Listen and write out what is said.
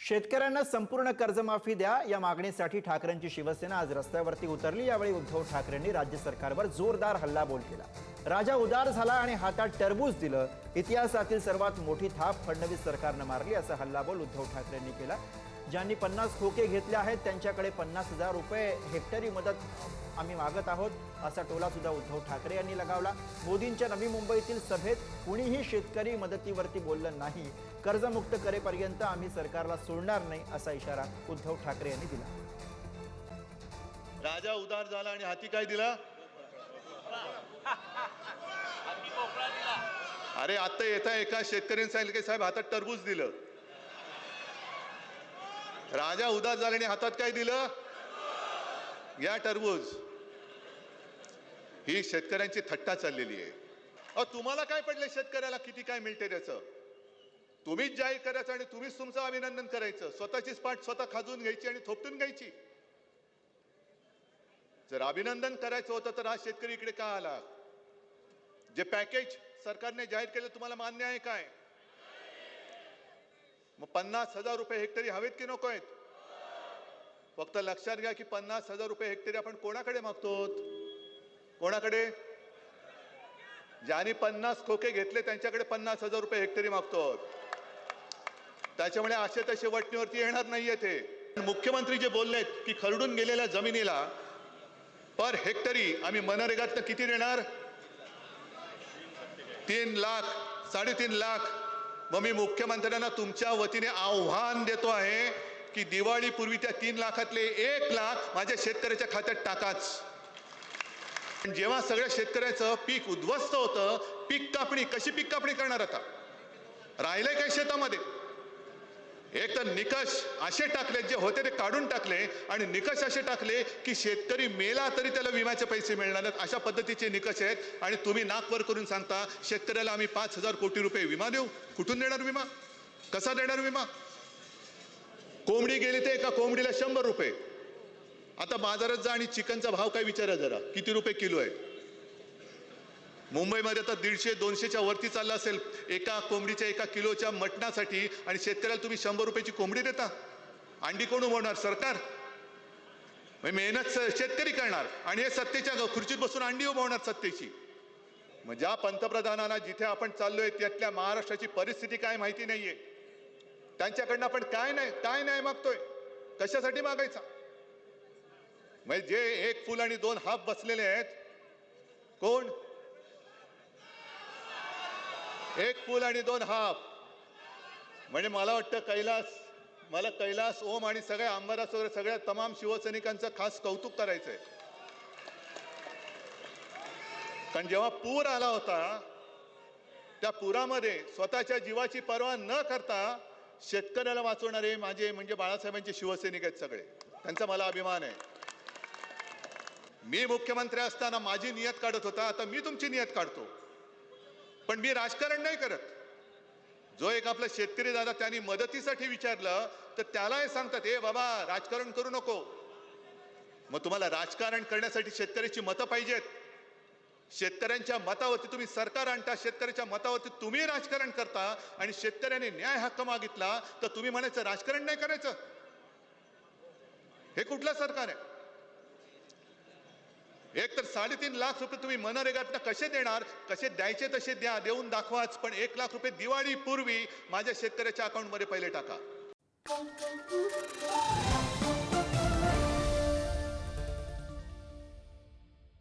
शेतकऱ्यांना संपूर्ण कर्जमाफी द्या या मागणीसाठी ठाकरेंची शिवसेना आज रस्त्यावरती उतरली। यावेळी उद्धव ठाकरेंनी राज्य सरकारवर जोरदार हल्लाबोल केला। राजा उदार झाला आणि हातात टरबूज दिलं, इतिहासातील सर्वात मोठी थाप फडणवीस सरकारनं मारली, असा हल्लाबोल उद्धव ठाकरेंनी केला। ज्यांनी 50 खोके घेतले आहेत त्यांच्याकडे 50,000 रुपये हेक्टरी मदत आम्ही मागत आहोत, असा टोला सुद्धा उद्धव ठाकरे यांनी लगावला। मोदींच्या नवी मुंबईतील सभेत कुणीही शेतकरी मदतीवरती बोललं नाही। कर्जमुक्त करेपर्यंत आम्ही सरकारला सोडणार नाही, असा इशारा उद्धव ठाकरे यांनी दिला। राजा उदार झाला आणि हाती काय दिला? अरे आता येता एका शेतकऱ्यांनी सांगितलं की साहेब हातात टरबूज दिलं। राजा उदार झाला आणि हातात काय दिलं? या टरबूज। ही शेतकऱ्यांची थट्टा चाललेली आहे। तुम्हाला काय पडलं शेतकऱ्याला किती काय मिळते त्याचं? तुम्हीच जाहीर करायचं आणि तुम्हीच तुमचं अभिनंदन करायचं, स्वतःचीच पाठ स्वतः खाजून घ्यायची आणि थोपटून घ्यायची। जर अभिनंदन करायचं होतं तर हा शेतकरी इकडे का आला? जे पॅकेज सरकारने जाहीर केलं तुम्हाला मान्य आहे काय? मग 50,000 रुपये हेक्टरी हवेत की नको आहेत? फक्त लक्षात घ्या की 50,000 रुपये हेक्टरी आपण कोणाकडे मागतो? कोणाकडे? ज्यांनी 50 खोके घेतले त्यांच्याकडे 50,000 रुपये हेक्टरी मागतो। त्याच्यामुळे असे तसे वटणीवरती येणार नाहीये ते। मुख्यमंत्री जे बोललेत की खरडून गेलेल्या जमिनीला पर हेक्टरी आम्ही मनरेगातनं किती देणार? 3 लाख 3.5 लाख। मग मी मुख्यमंत्र्यांना तुमच्या वतीने आव्हान देतो आहे की दिवाळीपूर्वी त्या 3 लाखातले 1 लाख माझ्या शेतकऱ्याच्या खात्यात टाकाच। जेव्हा सगळ्या शेतकऱ्याचं पीक उद्ध्वस्त होतं, पीक कापणी कशी पीक कापणी करणार? आता राहिलंय काय शेतामध्ये? एक तर निकष असे टाकले, जे होते ते काढून टाकले आणि निकष असे टाकले की शेतकरी मेला तरी त्याला विम्याचे पैसे मिळणार नाहीत, अशा पद्धतीचे निकष आहेत। आणि तुम्ही नाक वर करून सांगता शेतकऱ्याला आम्ही 5,000 कोटी रुपये विमा देऊ। कुठून देणार विमा? कसा देणार विमा? कोंबडी गेली तर एका कोंबडीला 100 रुपये। आता बाजारात जा आणि चिकनचा भाव काय विचारा जरा, किती रुपये किलो आहे? मुंबईमध्ये तर 150-200च्या वरती चालला असेल एका कोंबडीच्या, एका किलोच्या मटणासाठी, आणि शेतकऱ्याला तुम्ही 100 रुपयाची कोंबडी देता। अंडी कोण उभवणार? सरकार। मेहनत शेतकरी करणार आणि हे सत्तेच्या खुर्चीत बसून अंडी उभवणार सत्तेची। मग ज्या पंतप्रधानांना जिथे आपण चाललोय त्यातल्या महाराष्ट्राची परिस्थिती काय माहिती नाहीये, त्यांच्याकडनं आपण काय नाही मागतोय, कशासाठी मागायचा? म्हणजे जे 1 फूल आणि 2 हाफ बसलेले आहेत, कोण? 1 फूल आणि 2 हाफ। म्हणजे मला वाटतं कैलास ओम आणि सगळ्या आमदारास वगैरे सगळ्या तमाम शिवसैनिकांचं खास कौतुक करायचंय। कारण जेव्हा पूर आला होता त्या पुरामध्ये स्वतःच्या जीवाची पर्वा न करता शेतकऱ्याला वाचवणारे माझे म्हणजे बाळासाहेबांचे शिवसैनिक आहेत सगळे, त्यांचा मला अभिमान आहे। मी मुख्यमंत्री असताना माझी नियत काढत होता, आता मी तुमची नियत काढतो, पण मी राजकारण नाही करत। जो एक आपला शेतकरी दादा त्यांनी मदतीसाठी विचारलं तर त्याला हे सांगतात, ए बाबा राजकारण करू नको। मग तुम्हाला राजकारण करण्यासाठी शेतकऱ्याची मतं पाहिजेत। शेतकऱ्यांच्या मतावरती तुम्ही सरकार आणता, शेतकऱ्याच्या मतावरती तुम्ही राजकारण करता, आणि शेतकऱ्याने न्याय हक्क मागितला तर तुम्ही म्हणायचं राजकारण नाही करायचं। हे कुठलं सरकार आहे? एक तर 3.5 लाख रुपये तुम्ही मनरेगातनं कसे देणार? कसे द्यायचे तसे द्या, देऊन दाखवाच, पण 1 लाख रुपये दिवाळीपूर्वी माझ्या शेतकऱ्याच्या अकाउंटमध्ये पहिले टाका।